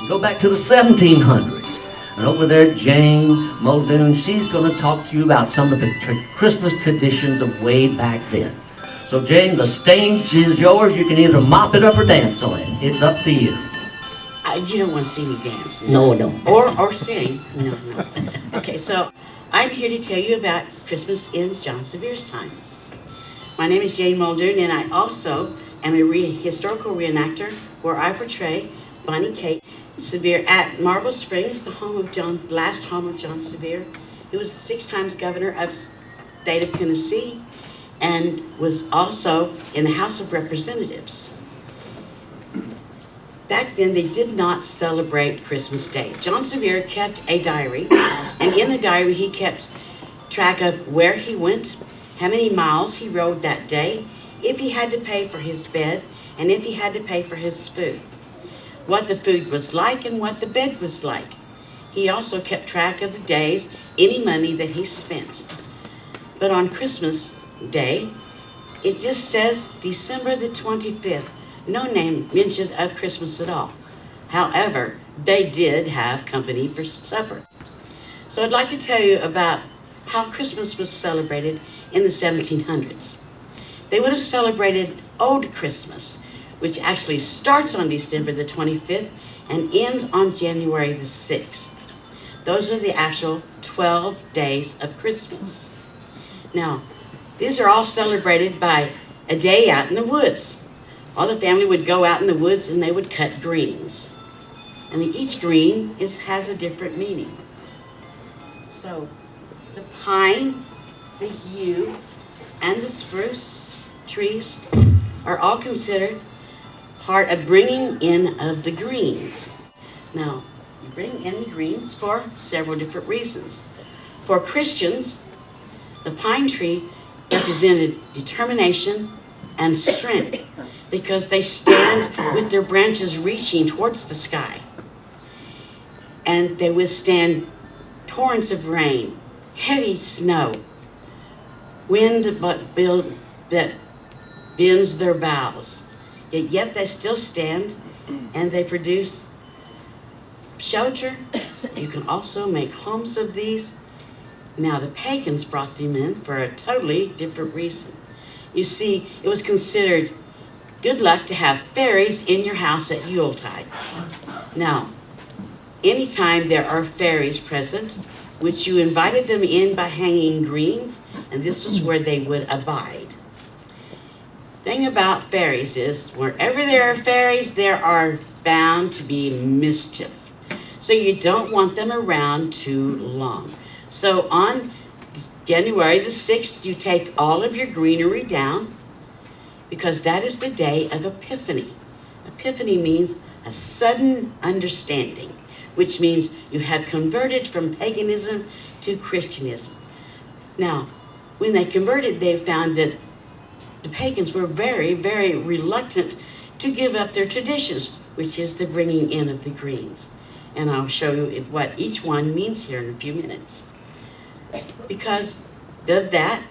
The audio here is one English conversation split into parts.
Go back to the 1700s. And over there, Jane Muldoon, she's going to talk to you about some of the Christmas traditions of way back then. So Jane, the stage is yours. You can either mop it up or dance on it. It's up to you. You don't want to see me dance. No, no. Or sing. No. Okay, so I'm here to tell you about Christmas in John Severe's time. My name is Jane Muldoon, and I also am a historical reenactor where I portray Bonnie Kate Severe at Marble Springs, the last home of John Severe. He was 6 times governor of state of Tennessee and was also in the House of Representatives. Back then, they did not celebrate Christmas Day. John Severe kept a diary, and in the diary, he kept track of where he went, how many miles he rode that day, if he had to pay for his bed, and if he had to pay for his food, what the food was like and what the bed was like. He also kept track of the days, any money that he spent. But on Christmas Day, it just says December the 25th. No name mentioned of Christmas at all. However, they did have company for supper. So I'd like to tell you about how Christmas was celebrated in the 1700s. They would have celebrated Old Christmas, which actually starts on December the 25th and ends on January the 6th. Those are the actual 12 days of Christmas. Now, these are all celebrated by a day out in the woods. All the family would go out in the woods and they would cut greens. And each green has a different meaning. So the pine, the yew, and the spruce trees are all considered part of bringing in of the greens. Now, you bring in the greens for several different reasons. For Christians, the pine tree represented determination and strength because they stand with their branches reaching towards the sky. And they withstand torrents of rain, heavy snow, wind that bends their boughs. Yet they still stand and they produce shelter. You can also make homes of these. Now the pagans brought them in for a totally different reason. You see, it was considered good luck to have fairies in your house at Yuletide. Now, anytime there are fairies present, which you invited them in by hanging greens, and this was where they would abide. Thing about fairies is, wherever there are fairies, there are bound to be mischief. So you don't want them around too long. So on January the 6th, you take all of your greenery down because that is the day of Epiphany. Epiphany means a sudden understanding, which means you have converted from paganism to Christianism. Now, when they converted, they found that the pagans were very, very reluctant to give up their traditions, which is the bringing in of the greens. And I'll show you what each one means here in a few minutes. Because of that,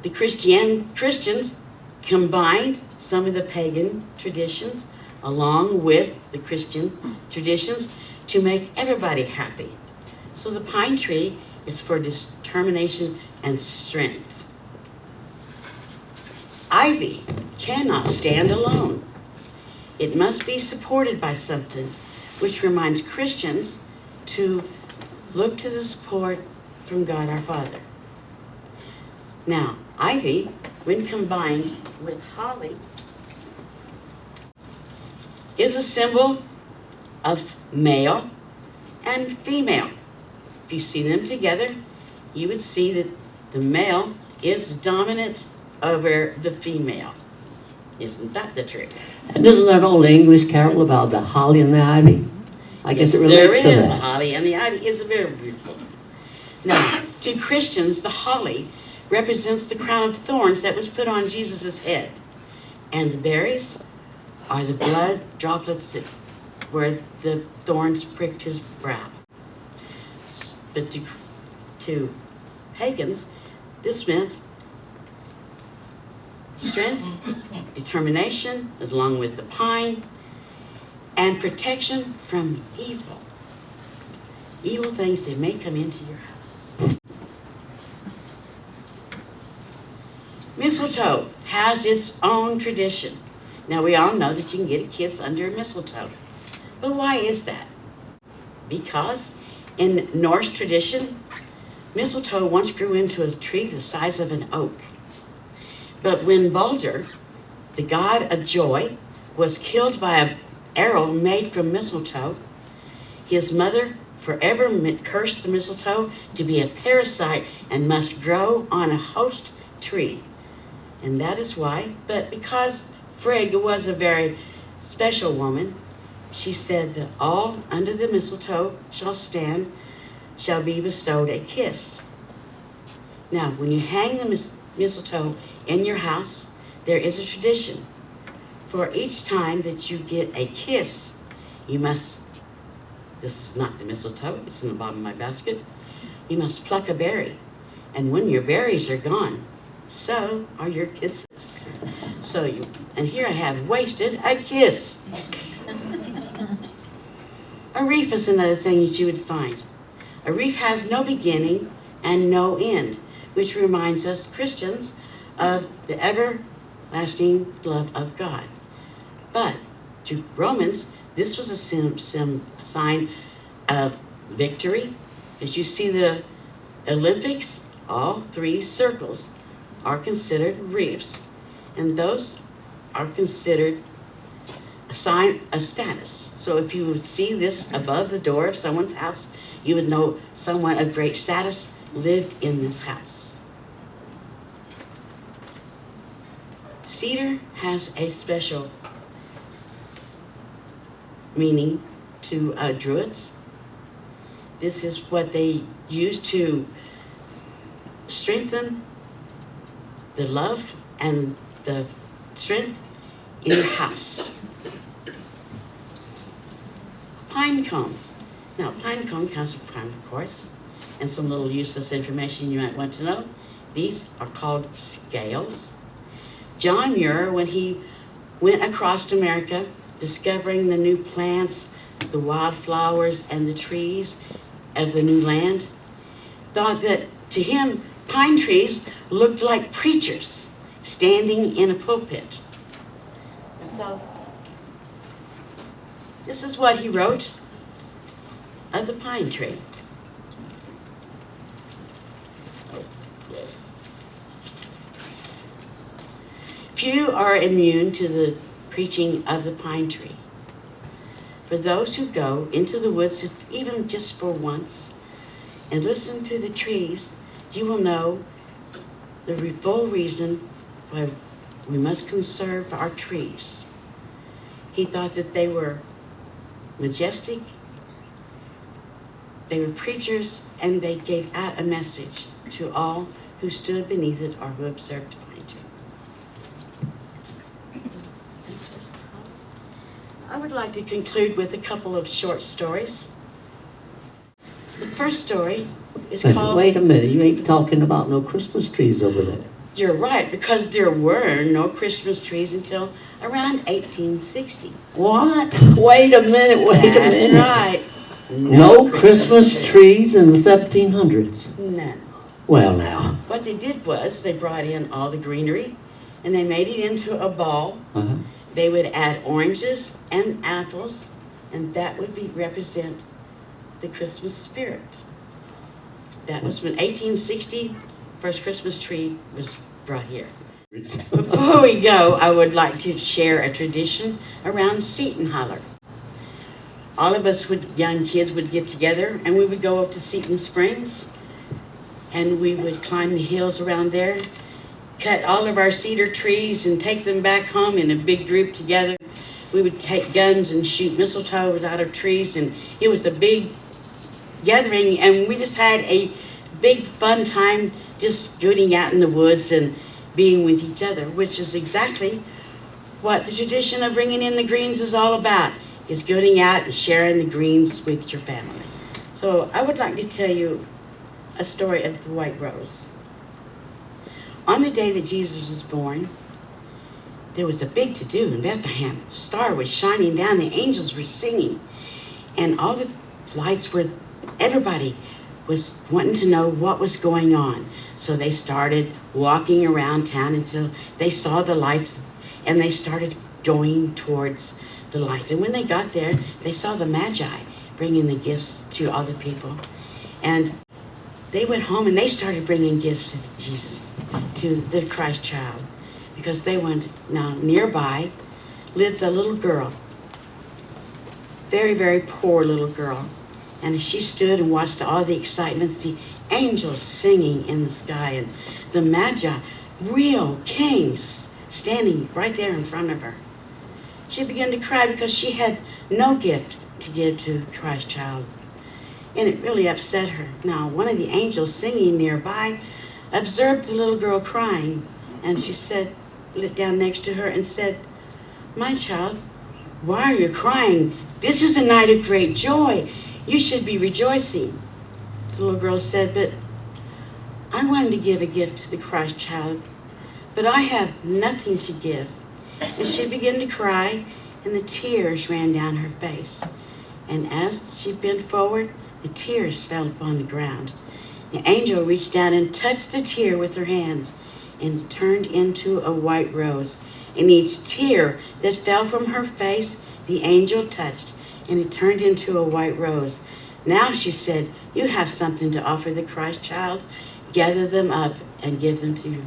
the Christians combined some of the pagan traditions along with the Christian traditions to make everybody happy. So the pine tree is for determination and strength. Ivy cannot stand alone. It must be supported by something, which reminds Christians to look to the support from God our Father. Now, ivy, when combined with holly, is a symbol of male and female. If you see them together, you would see that the male is dominant over the female. Isn't that the truth? And isn't there an old English carol about the holly and the ivy? I guess it relates to that. There is. The holly and the ivy is very beautiful. Now, to Christians, the holly represents the crown of thorns that was put on Jesus' head. And the berries are the blood droplets where the thorns pricked his brow. But to pagans, this meant strength, determination, along with the pine, and protection from evil. Evil things that may come into your house. Mistletoe has its own tradition. Now we all know that you can get a kiss under a mistletoe. But why is that? Because in Norse tradition, mistletoe once grew into a tree the size of an oak. But when Balder, the god of joy, was killed by an arrow made from mistletoe, his mother forever cursed the mistletoe to be a parasite and must grow on a host tree. And that is why, but because Frigg was a very special woman, she said that all under the mistletoe shall be bestowed a kiss. Now, when you hang the mistletoe in your house, there is a tradition. For each time that you get a kiss, you must, this is not the mistletoe, it's in the bottom of my basket, you must pluck a berry. And when your berries are gone, so are your kisses. And here I have wasted a kiss. A reef is another thing that you would find. A reef has no beginning and no end, which reminds us Christians of the everlasting love of God. But to Romans, this was a sign of victory. As you see the Olympics, all three circles are considered reefs, and those are considered a sign of status. So if you would see this above the door of someone's house, you would know someone of great status lived in this house. Cedar has a special meaning to Druids. This is what they use to strengthen the love and the strength in your house. Pine cone. Now, pine cone comes from pine, of course, and some little useless information you might want to know. These are called scales. John Muir, when he went across America, discovering the new plants, the wildflowers, and the trees of the new land, thought that to him, pine trees looked like preachers standing in a pulpit. So, this is what he wrote of the pine tree. Few are immune to the preaching of the pine tree. For those who go into the woods, if even just for once, and listen to the trees, you will know the full reason why we must conserve our trees. He thought that they were majestic, they were preachers, and they gave out a message to all who stood beneath it or who observed the pine tree. I would like to conclude with a couple of short stories. The first story is called... Wait a minute, you ain't talking about no Christmas trees over there. You're right, because there were no Christmas trees until around 1860. What? Wait a minute, That's right. No Christmas trees in the 1700s? None. Well, now. What they did was they brought in all the greenery and they made it into a ball. Uh-huh. They would add oranges and apples, and that would represent the Christmas spirit. That was when 1860, first Christmas tree was brought here. Before we go, I would like to share a tradition around Seton Holler. All of us young kids would get together and we would go up to Seton Springs and we would climb the hills around there, cut all of our cedar trees and take them back home in a big group together. We would take guns and shoot mistletoe out of trees, and it was a big gathering, and we just had a big fun time just getting out in the woods and being with each other, which is exactly what the tradition of bringing in the greens is all about, is getting out and sharing the greens with your family. So I would like to tell you a story of the white rose. On the day that Jesus was born, there was a big to-do in Bethlehem. The star was shining down, the angels were singing, and all the lights were, everybody was wanting to know what was going on. So they started walking around town until they saw the lights, and they started going towards the light. And when they got there, they saw the Magi bringing the gifts to all the people. And they went home and they started bringing gifts to Jesus, to the Christ child, because they went. Now nearby lived a little girl, very, very poor little girl. And as she stood and watched all the excitement, the angels singing in the sky, and the Magi, real kings, standing right there in front of her, she began to cry because she had no gift to give to Christ child. And it really upset her. Now, one of the angels singing nearby observed the little girl crying, and she said, lit down next to her and said, "My child, why are you crying? This is a night of great joy. You should be rejoicing." The little girl said, "But I wanted to give a gift to the Christ child, but I have nothing to give." And she began to cry, and the tears ran down her face. And as she bent forward, the tears fell upon the ground. The angel reached down and touched the tear with her hands, and it turned into a white rose. And each tear that fell from her face, the angel touched, and it turned into a white rose. "Now," she said, "you have something to offer the Christ child. Gather them up and give them to you."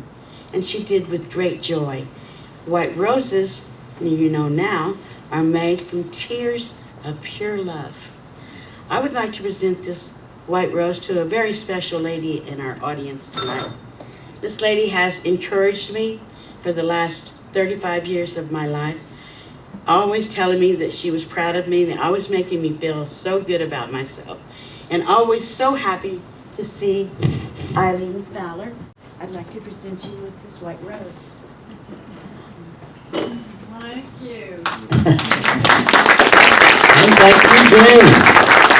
And she did with great joy. White roses, you know now, are made from tears of pure love. I would like to present this white rose to a very special lady in our audience tonight. This lady has encouraged me for the last 35 years of my life, always telling me that she was proud of me, and always making me feel so good about myself, and always so happy to see Aileen Fowler. I'd like to present you with this white rose. Thank you. And thank you, Jane.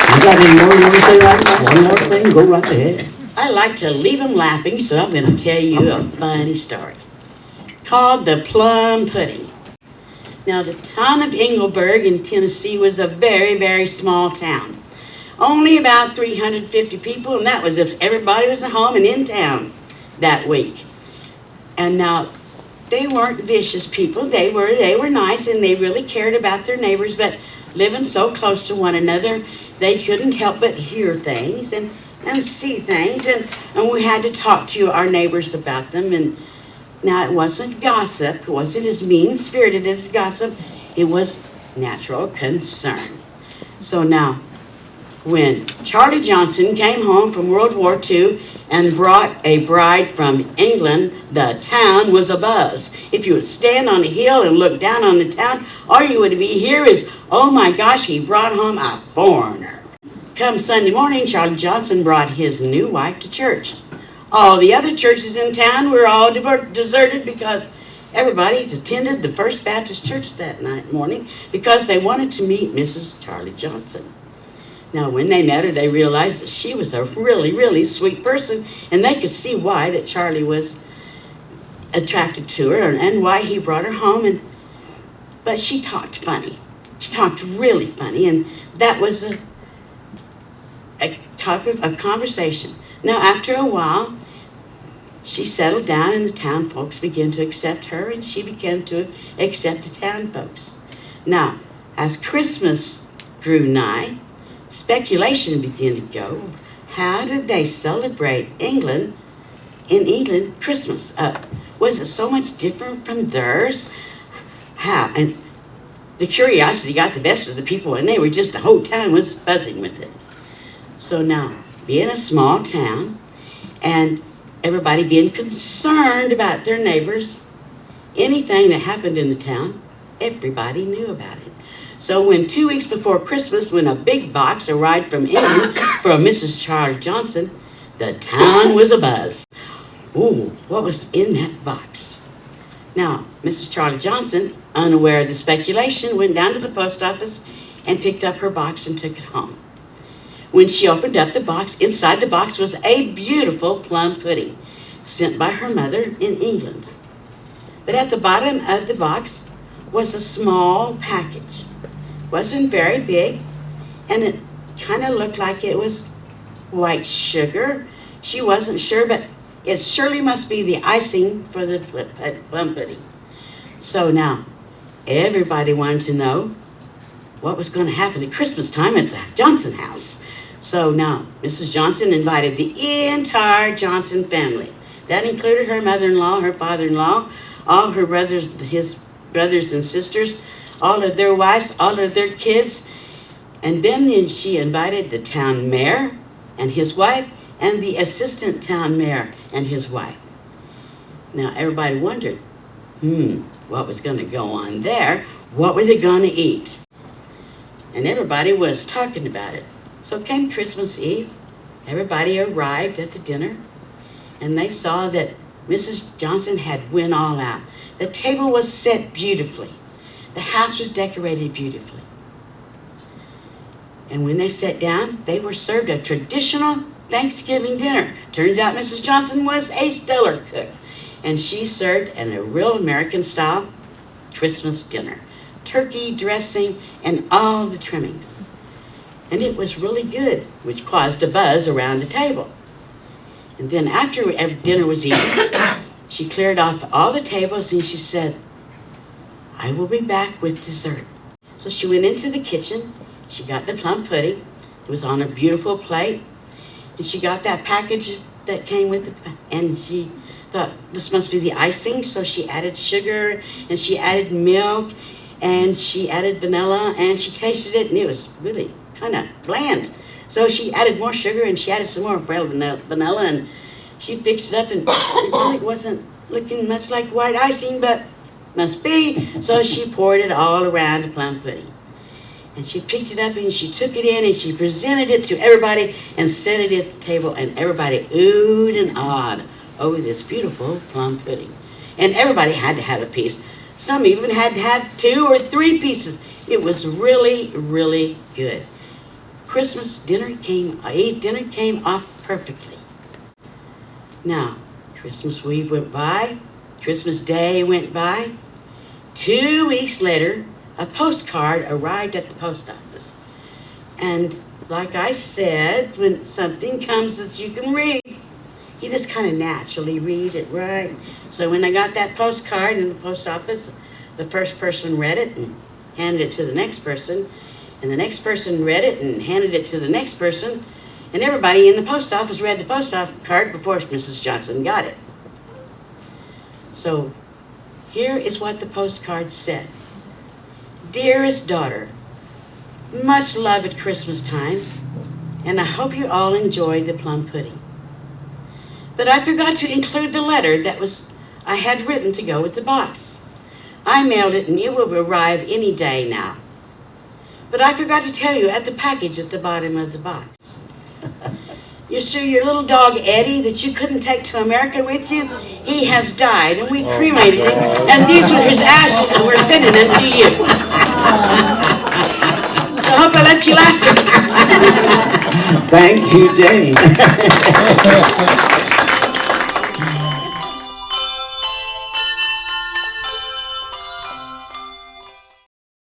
You got any more you want to say right now? One more thing, go right ahead. I like to leave them laughing, so I'm going to tell you a funny story called the Plum Pudding. Now, the town of Engelberg in Tennessee was a very, very small town. Only about 350 people, and that was if everybody was at home and in town that week. And now, they weren't vicious people. They were nice, and they really cared about their neighbors, but living so close to one another, they couldn't help but hear things and see things, and we had to talk to our neighbors about them. And now, it wasn't gossip. It wasn't as mean-spirited as gossip. It was natural concern. So now, when Charlie Johnson came home from World War II and brought a bride from England, the town was abuzz. If you would stand on a hill and look down on the town, all you would hear is, "Oh my gosh, he brought home a foreigner." Come Sunday morning, Charlie Johnson brought his new wife to church. All the other churches in town were all deserted because everybody attended the First Baptist Church that morning because they wanted to meet Mrs. Charlie Johnson. Now, when they met her, they realized that she was a really, really sweet person, and they could see why that Charlie was attracted to her and why he brought her home. But she talked funny. She talked really funny, and that was a topic of conversation. Now, after a while, she settled down, and the town folks began to accept her, and she began to accept the town folks. Now, as Christmas drew nigh, speculation began to go. How did they celebrate in England, Christmas? Was it so much different from theirs? How? And the curiosity got the best of the people, and the whole town was buzzing with it. So now, being a small town, and everybody being concerned about their neighbors, anything that happened in the town, everybody knew about it. So when 2 weeks before Christmas, when a big box arrived from England from Mrs. Charlie Johnson, the town was abuzz. Ooh, what was in that box? Now, Mrs. Charlie Johnson, unaware of the speculation, went down to the post office and picked up her box and took it home. When she opened up the box, inside the box was a beautiful plum pudding sent by her mother in England. But at the bottom of the box was a small package. Wasn't very big, and it kind of looked like it was white sugar. She wasn't sure, but it surely must be the icing for the plum pudding. So now, everybody wanted to know what was going to happen at Christmas time at the Johnson house. So now, Mrs. Johnson invited the entire Johnson family. That included her mother-in-law, her father-in-law, all her brothers, his brothers and sisters, all of their wives, all of their kids. And then she invited the town mayor and his wife and the assistant town mayor and his wife. Now, everybody wondered, what was going to go on there? What were they going to eat? And everybody was talking about it. So came Christmas Eve. Everybody arrived at the dinner, and they saw that Mrs. Johnson had went all out. The table was set beautifully. The house was decorated beautifully. And when they sat down, they were served a traditional Thanksgiving dinner. Turns out Mrs. Johnson was a stellar cook, and she served a real American-style Christmas dinner. Turkey, dressing, and all the trimmings. And it was really good, which caused a buzz around the table. And then after dinner was eaten, she cleared off all the tables and she said, "I will be back with dessert." So she went into the kitchen, she got the plum pudding, it was on a beautiful plate, and she got that package that came with it, and she thought this must be the icing, so she added sugar, and she added milk, and she added vanilla, and she tasted it, and it was really kind of bland. So she added more sugar, and she added some more vanilla, and she fixed it up, and it really wasn't looking much like white icing, but must be. So she poured it all around the plum pudding. And she picked it up, and she took it in, and she presented it to everybody, and set it at the table, and everybody oohed and awed over this beautiful plum pudding. And everybody had to have a piece. Some even had to have 2 or 3 pieces. It was really, really good. Christmas dinner came off perfectly. Now, Christmas Eve went by, Christmas Day went by. 2 weeks later, a postcard arrived at the post office. And like I said, when something comes that you can read, you just kind of naturally read it, right? So when I got that postcard in the post office, the first person read it and handed it to the next person, and the next person read it and handed it to the next person, and everybody in the post office read the post office card before Mrs. Johnson got it. So here is what the postcard said. "Dearest daughter, much love at Christmas time, and I hope you all enjoyed the plum pudding. But I forgot to include the letter I had written to go with the box. I mailed it and it will arrive any day now. But I forgot to tell you at the package at the bottom of the box. You see, your little dog Eddie that you couldn't take to America with you, he has died, and we cremated him, and these are his ashes, and we're sending them to you. So I hope I let you laugh." Thank you, Jane.